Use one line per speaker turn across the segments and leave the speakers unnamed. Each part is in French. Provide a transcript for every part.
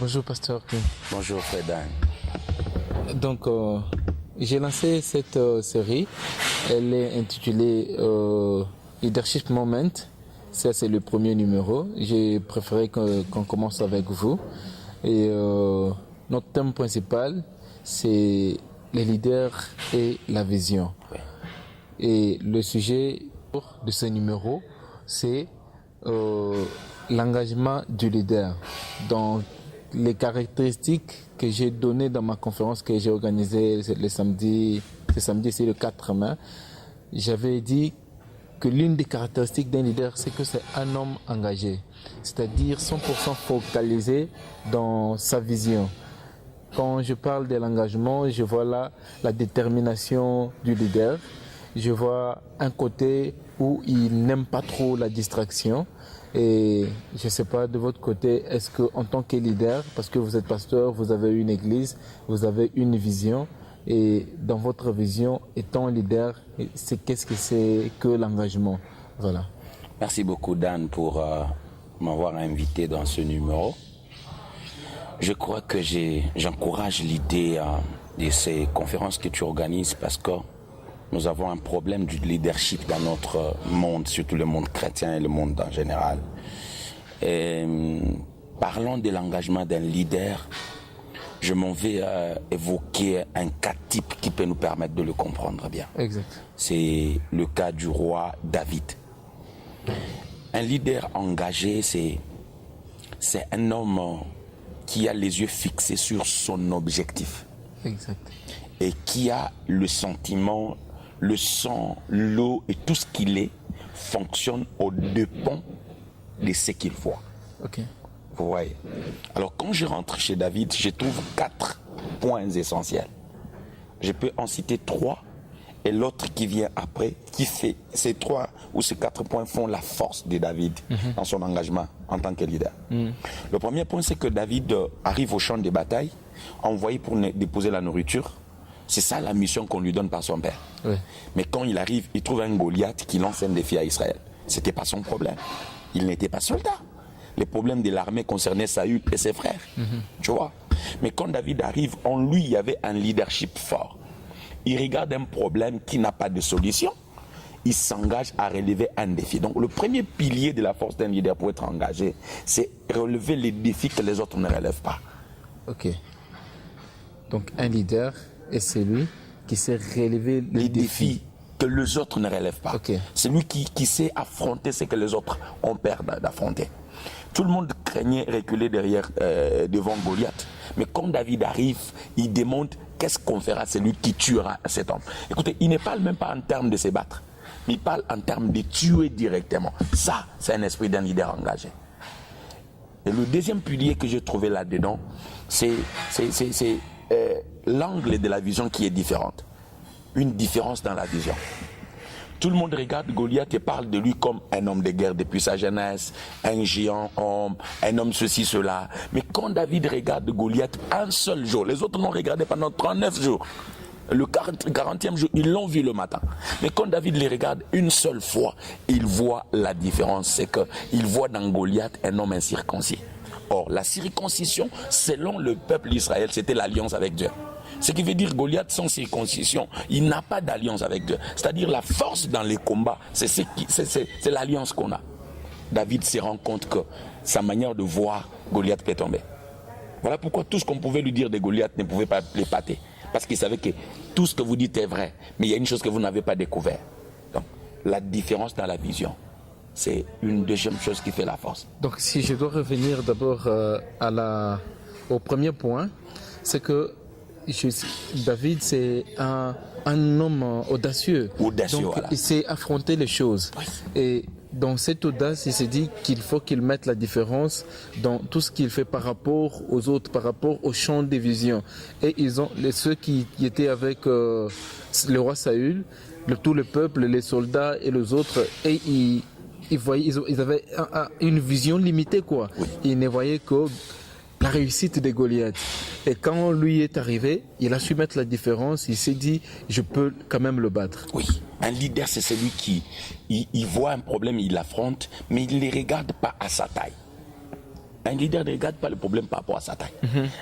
Bonjour, pasteur.
Bonjour, Fredan.
Donc, j'ai lancé cette série. Elle est intitulée Leadership Moment. Ça, c'est le premier numéro. J'ai préféré qu'on commence avec vous. Et notre thème principal, c'est les leaders et la vision.
Oui.
Et le sujet de ce numéro, c'est l'engagement du leader. Donc, les caractéristiques que j'ai données dans ma conférence que j'ai organisée le samedi, c'est le 4 mai, j'avais dit que l'une des caractéristiques d'un leader, c'est que c'est un homme engagé, c'est-à-dire 100% focalisé dans sa vision. Quand je parle de l'engagement, je vois là la détermination du leader. Je vois un côté où il n'aime pas trop la distraction. Et je ne sais pas, de votre côté, est-ce qu'en tant que leader, parce que vous êtes pasteur, vous avez une église, vous avez une vision, et dans votre vision, étant leader, qu'est-ce que c'est que l'engagement? Voilà.
Merci beaucoup, Dan, pour m'avoir invité dans ce numéro. Je crois que j'encourage l'idée de ces conférences que tu organises parce que nous avons un problème du leadership dans notre monde, surtout le monde chrétien et le monde en général. Et, parlons de l'engagement d'un leader. Je m'en vais évoquer un cas type qui peut nous permettre de le comprendre bien.
Exact.
C'est le cas du roi David. Un leader engagé, c'est un homme qui a les yeux fixés sur son objectif.
Exact.
Et qui a le sentiment, le sang, l'eau et tout ce qu'il est fonctionne aux dépens de ce qu'il voit.
Ok.
Vous voyez. Alors quand je rentre chez David, je trouve 4 points essentiels. Je peux en citer 3 et l'autre qui vient après, qui fait ces 3 ou ces 4 points font la force de David dans son engagement en tant que leader. Le premier point, c'est que David arrive au champ de bataille, envoyé pour déposer la nourriture. C'est ça la mission qu'on lui donne par son père.
Oui.
Mais quand il arrive, il trouve un Goliath qui lance un défi à Israël. Ce n'était pas son problème. Il n'était pas soldat. Les problèmes de l'armée concernaient Saül et ses frères. Tu vois. Mais quand David arrive, en lui, il y avait un leadership fort. Il regarde un problème qui n'a pas de solution. Il s'engage à relever un défi. Donc le premier pilier de la force d'un leader pour être engagé, c'est relever les défis que les autres ne relèvent pas.
Ok. Donc un leader est celui qui sait relever les défis
que les autres ne relèvent pas.
Okay.
C'est lui qui sait affronter ce que les autres ont peur d'affronter. Tout le monde craignait reculer devant Goliath. Mais quand David arrive, il demande qu'est-ce qu'on fera à celui qui tuera cet homme. Écoutez, il ne parle même pas en termes de se battre, mais il parle en termes de tuer directement. Ça, c'est un esprit d'un leader engagé. Et le deuxième pilier que j'ai trouvé là-dedans, c'est l'angle de la vision qui est différente. Une différence dans la vision. Tout le monde regarde Goliath et parle de lui comme un homme de guerre depuis sa jeunesse, un géant homme, un homme ceci, cela. Mais quand David regarde Goliath un seul jour, les autres l'ont regardé pendant 39 jours. Le 40e jour, ils l'ont vu le matin. Mais quand David les regarde une seule fois, il voit la différence. C'est qu'il voit dans Goliath un homme incirconcis. Or, la circoncision, selon le peuple d'Israël, c'était l'alliance avec Dieu. Ce qui veut dire Goliath sans circoncision, il n'a pas d'alliance avec Dieu. C'est-à-dire la force dans les combats, c'est l'alliance qu'on a. David se rend compte que sa manière de voir Goliath peut tomber. Voilà pourquoi tout ce qu'on pouvait lui dire de Goliath ne pouvait pas l'épater. Parce qu'il savait que tout ce que vous dites est vrai, mais il y a une chose que vous n'avez pas découvert. Donc, la différence dans la vision, c'est une deuxième chose qui fait la force.
Donc si je dois revenir d'abord au premier point, c'est que David, c'est un homme audacieux.
Audacieux,
donc,
voilà.
Il sait affronter les choses. Oui. Et dans cette audace, il s'est dit qu'il faut qu'il mette la différence dans tout ce qu'il fait par rapport aux autres, par rapport au champ des visions. Et ceux qui étaient avec le roi Saül, tout le peuple, les soldats et les autres, et ils avaient une vision limitée, quoi. Oui. Ils ne voyaient que la réussite de Goliath. Et quand lui est arrivé, il a su mettre la différence. Il s'est dit, je peux quand même le battre.
Oui, un leader, c'est celui qui il voit un problème, il l'affronte, mais il ne les regarde pas à sa taille. Un leader ne regarde pas le problème par rapport à sa taille.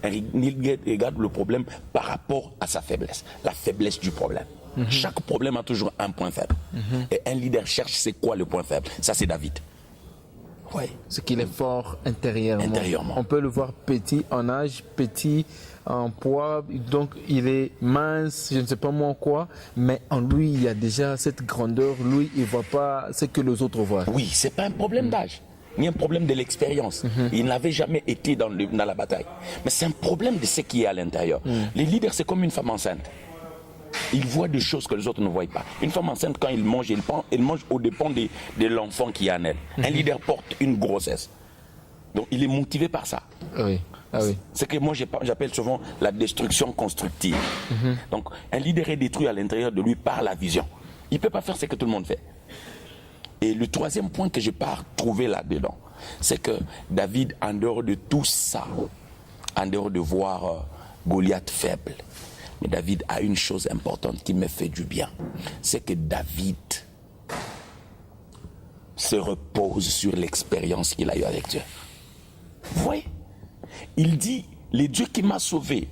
Un leader regarde le problème par rapport à sa faiblesse, la faiblesse du problème. Chaque problème a toujours un point faible. Et un leader cherche c'est quoi le point faible. Ça, c'est David. Ouais.
Ce qu'il est fort intérieurement. On peut le voir petit en âge, petit en poids, donc il est mince, je ne sais pas moi quoi, mais en lui, il y a déjà cette grandeur. Lui, il ne voit pas ce que les autres voient.
Oui, ce n'est pas un problème d'âge, ni un problème de l'expérience. Il n'avait jamais été dans la bataille. Mais c'est un problème de ce qui est à l'intérieur. Les leaders, c'est comme une femme enceinte. Il voit des choses que les autres ne voient pas. Une femme enceinte, quand elle mange au dépend de l'enfant qui est en elle. Un leader porte une grossesse. Donc, il est motivé par ça.
Oui. Ah oui.
C'est que moi, j'appelle souvent la destruction constructive. Donc, un leader est détruit à l'intérieur de lui par la vision. Il ne peut pas faire ce que tout le monde fait. Et le troisième point que je pars trouver là-dedans, c'est que David, en dehors de tout ça, en dehors de voir Goliath faible, mais David a une chose importante qui me fait du bien. C'est que David se repose sur l'expérience qu'il a eue avec Dieu. Vous voyez? Il dit, le Dieu qui m'a sauvé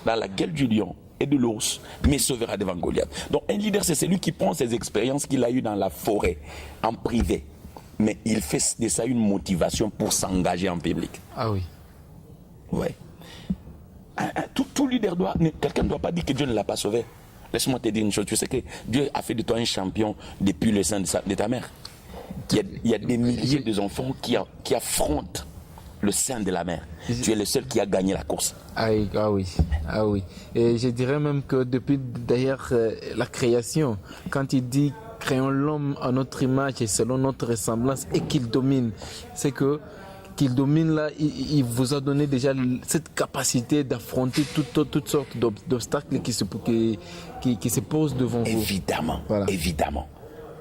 dans la gueule du lion et de l'ours me sauvera devant Goliath. Donc un leader, c'est celui qui prend ses expériences qu'il a eues dans la forêt, en privé. Mais il fait de ça une motivation pour s'engager en public.
Ah oui.
Oui. Tout leader doit... Quelqu'un ne doit pas dire que Dieu ne l'a pas sauvé. Laisse-moi te dire une chose. Tu sais que Dieu a fait de toi un champion depuis le sein de ta mère. Il y a des milliers d'enfants qui affrontent le sein de la mère. Tu es le seul qui a gagné la course.
Ah oui. Et je dirais même que depuis d'ailleurs la création, quand il dit créons l'homme à notre image et selon notre ressemblance et qu'il domine, c'est que qu'il domine là, il vous a donné déjà cette capacité d'affronter toutes sortes d'obstacles qui se posent devant vous.
Évidemment, évidemment.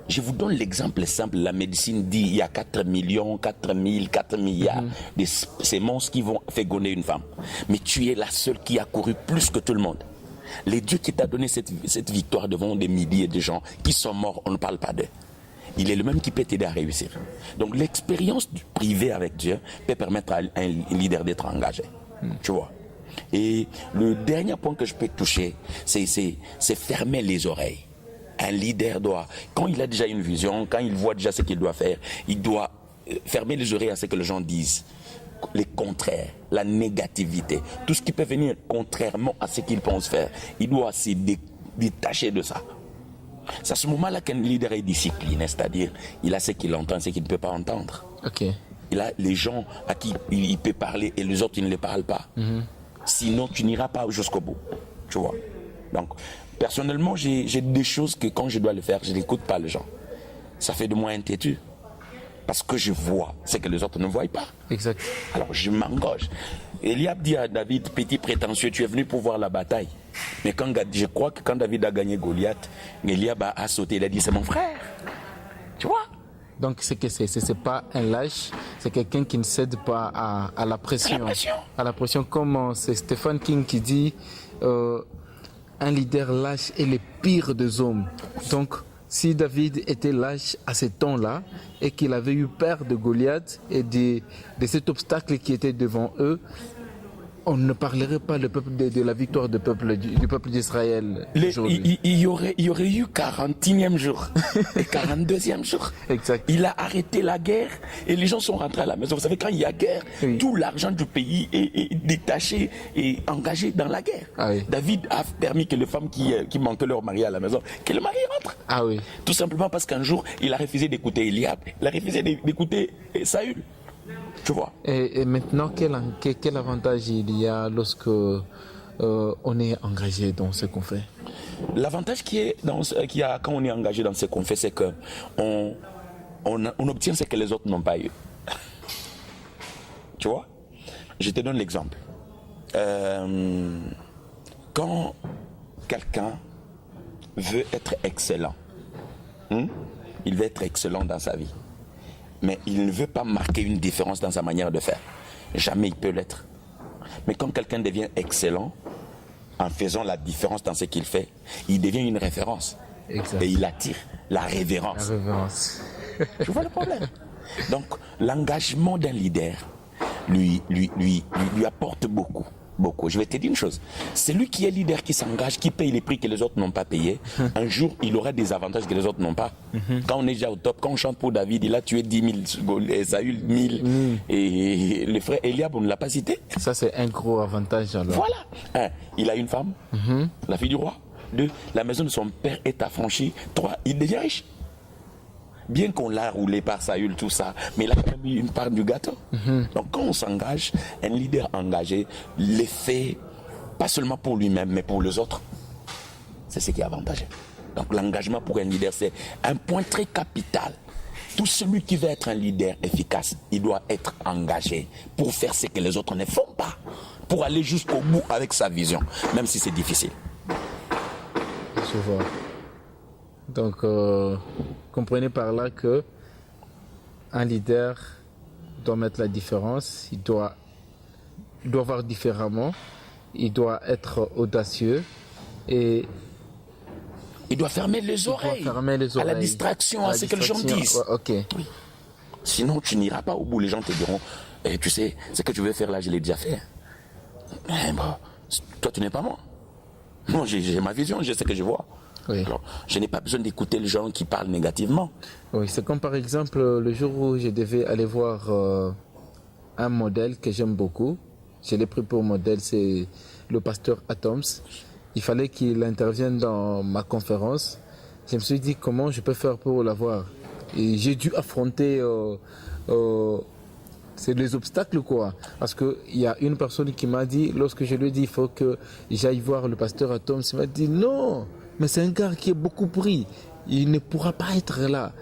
Je vous donne l'exemple simple. La médecine dit il y a 4 millions, 4 000, 4 milliards de ces monstres qui vont féconder une femme. Mais tu es la seule qui a couru plus que tout le monde. Les dieux qui t'a donné cette victoire devant des milliers de gens qui sont morts, on ne parle pas d'eux. Il est le même qui peut t'aider à réussir. Donc l'expérience privée avec Dieu peut permettre à un leader d'être engagé. Tu vois. Et le dernier point que je peux toucher, c'est fermer les oreilles. Un leader doit, quand il a déjà une vision, quand il voit déjà ce qu'il doit faire, il doit fermer les oreilles à ce que les gens disent. Les contraires, la négativité, tout ce qui peut venir contrairement à ce qu'il pense faire, il doit se détacher de ça. C'est à ce moment-là qu'un leader est discipliné, c'est-à-dire il a ce qu'il entend, ce qu'il ne peut pas entendre.
Okay.
Il a les gens à qui il peut parler et les autres, ils ne les parlent pas. Sinon, tu n'iras pas jusqu'au bout. Tu vois. Donc, personnellement, j'ai des choses que quand je dois le faire, je n'écoute pas les gens. Ça fait de moi un têtu. Parce que je vois ce que les autres ne voient pas.
Exact.
Alors, je m'engage. Eliab dit à David, petit prétentieux, tu es venu pour voir la bataille. Mais je crois que quand David a gagné Goliath, Eliab a sauté, il a dit, c'est mon frère. Tu vois?
Donc, c'est pas un lâche, c'est quelqu'un qui ne cède pas à la pression. À la pression, comme c'est Stephen King qui dit, un leader lâche est le pire des hommes. Donc, si David était lâche à ce temps-là et qu'il avait eu peur de Goliath et de cet obstacle qui était devant eux, on ne parlerait pas de la victoire du peuple d'Israël aujourd'hui.
Il y aurait eu 40e jour et 42e jour.
Exact.
Il a arrêté la guerre et les gens sont rentrés à la maison. Vous savez, quand il y a guerre, tout l'argent du pays est détaché et engagé dans la guerre.
Ah oui.
David a permis que les femmes qui manquaient leur mari à la maison, que le mari rentre.
Ah oui.
Tout simplement parce qu'un jour, il a refusé d'écouter Eliab. Il a refusé d'écouter Saül. Tu vois.
Et maintenant, quel avantage il y a lorsque on est engagé dans ce qu'on fait?
L'avantage qu'il y a quand on est engagé dans ce qu'on fait, c'est qu'on obtient ce que les autres n'ont pas eu. Tu vois. Je te donne l'exemple. Quand quelqu'un veut être excellent, il veut être excellent dans sa vie. Mais il ne veut pas marquer une différence dans sa manière de faire. Jamais il peut l'être. Mais quand quelqu'un devient excellent, en faisant la différence dans ce qu'il fait, il devient une référence.
Exact.
Et il attire la révérence.
La révérence.
Tu vois le problème? Donc, l'engagement d'un leader lui apporte beaucoup. Beaucoup. Je vais te dire une chose. C'est lui qui est leader, qui s'engage, qui paye les prix que les autres n'ont pas payés. Un jour, il aura des avantages que les autres n'ont pas. Quand on est déjà au top, quand on chante pour David, il a tué 10 000, Saül 1000. Et le frère Eliab, on ne l'a pas cité.
Ça, c'est un gros avantage alors.
Voilà. Un, il a une femme, la fille du roi. Deux, la maison de son père est affranchie. Trois, il devient riche. Bien qu'on l'a roulé par Saül, tout ça, mais il a quand même eu une part du gâteau. Donc quand on s'engage, un leader engagé les fait, pas seulement pour lui-même, mais pour les autres. C'est ce qui est avantageux. Donc l'engagement pour un leader, c'est un point très capital. Tout celui qui veut être un leader efficace, il doit être engagé pour faire ce que les autres ne font pas, pour aller jusqu'au bout avec sa vision, même si c'est difficile.
Je vois. Donc, comprenez par là que un leader doit mettre la différence, il doit voir différemment, il doit être audacieux et
il doit fermer les oreilles à la distraction, à ce que les gens disent.
Ouais, ok.
Oui. Sinon, tu n'iras pas au bout. Les gens te diront, tu sais, ce que tu veux faire là, je l'ai déjà fait. Mais bon, toi, tu n'es pas moi. Moi, j'ai ma vision, je sais ce que je vois.
Oui.
Alors, je n'ai pas besoin d'écouter les gens qui parlent négativement.
Oui, c'est comme par exemple le jour où je devais aller voir un modèle que j'aime beaucoup. Je l'ai pris pour modèle, c'est le pasteur Atoms. Il fallait qu'il intervienne dans ma conférence. Je me suis dit comment je peux faire pour l'avoir. Et j'ai dû affronter c'est les obstacles quoi. Parce qu'il y a une personne qui m'a dit, lorsque je lui ai dit il faut que j'aille voir le pasteur Atoms, il m'a dit non. Mais c'est un gars qui est beaucoup pris. Il ne pourra pas être là.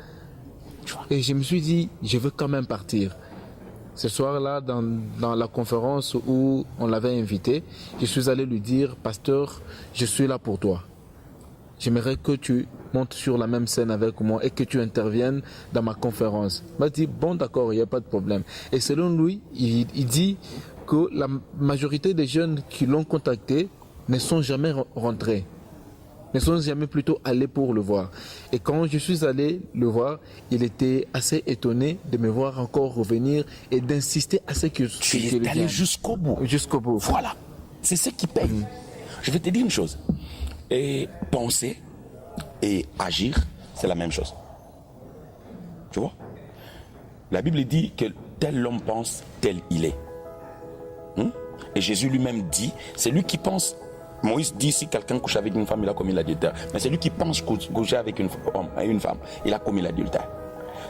Et je me suis dit, je veux quand même partir. Ce soir-là, dans la conférence où on l'avait invité, je suis allé lui dire, pasteur, je suis là pour toi. J'aimerais que tu montes sur la même scène avec moi et que tu interviennes dans ma conférence. Il m'a dit, bon d'accord, il n'y a pas de problème. Et selon lui, il dit que la majorité des jeunes qui l'ont contacté ne sont jamais rentrés. Ne sont jamais plutôt allés pour le voir. Et quand je suis allé le voir, il était assez étonné de me voir encore revenir et d'insister à ce que
tu es allé jusqu'au bout.
Jusqu'au bout.
Voilà. C'est ce qui paye. Je vais te dire une chose. Et penser et agir, c'est la même chose. Tu vois? La Bible dit que tel l'homme pense, tel il est. Et Jésus lui-même dit, c'est lui qui pense. Moïse dit si quelqu'un couche avec une femme, il a commis l'adultère. Mais c'est lui qui pense coucher avec une femme, il a commis l'adultère.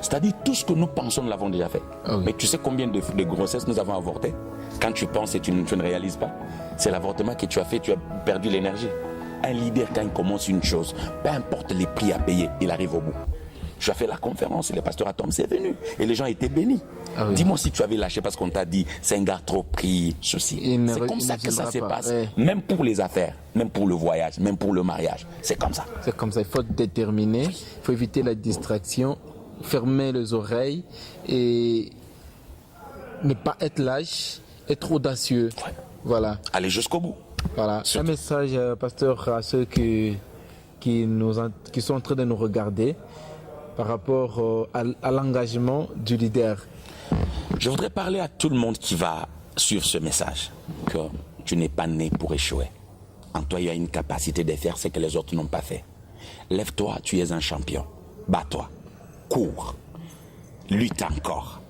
C'est-à-dire tout ce que nous pensons, nous l'avons déjà fait.
Ah oui.
Mais tu sais combien de grossesses nous avons avortées? Quand tu penses et tu ne réalises pas, c'est l'avortement que tu as fait, tu as perdu l'énergie. Un leader, quand il commence une chose, peu importe les prix à payer, il arrive au bout. Tu as fait la conférence et le pasteur Atoms est venu et les gens étaient bénis. Ah oui. Dis-moi si tu avais lâché parce qu'on t'a dit c'est un gars trop pris, ceci. C'est comme ça que ça se passe. Ouais. Même pour les affaires, même pour le voyage, même pour le mariage. C'est comme ça.
C'est comme ça. Il faut être déterminé, il faut éviter la distraction, fermer les oreilles et ne pas être lâche, être audacieux. Ouais. Voilà.
Aller jusqu'au bout.
Voilà. Un message, pasteur, à ceux qui sont en train de nous regarder par rapport à l'engagement du leader.
Je voudrais parler à tout le monde qui va suivre ce message, que tu n'es pas né pour échouer. En toi, il y a une capacité de faire ce que les autres n'ont pas fait. Lève-toi, tu es un champion. Bats-toi, cours, lutte encore.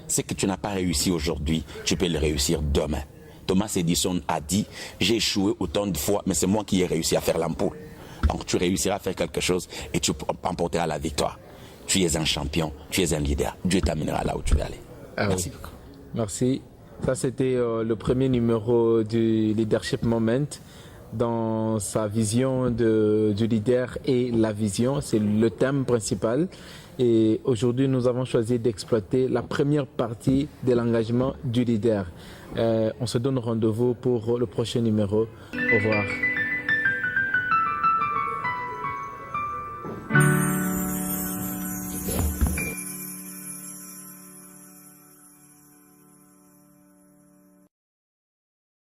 Ce que tu n'as pas réussi aujourd'hui, tu peux le réussir demain. Thomas Edison a dit, j'ai échoué autant de fois, mais c'est moi qui ai réussi à faire l'ampoule. Donc tu réussiras à faire quelque chose et tu emporteras la victoire. Tu es un champion, tu es un leader. Dieu t'amènera là où tu veux aller. Merci beaucoup.
Merci. Ça, c'était le premier numéro du Leadership Moment. Dans sa vision du leader et la vision, c'est le thème principal. Et aujourd'hui, nous avons choisi d'exploiter la première partie de l'engagement du leader. On se donne rendez-vous pour le prochain numéro. Au revoir.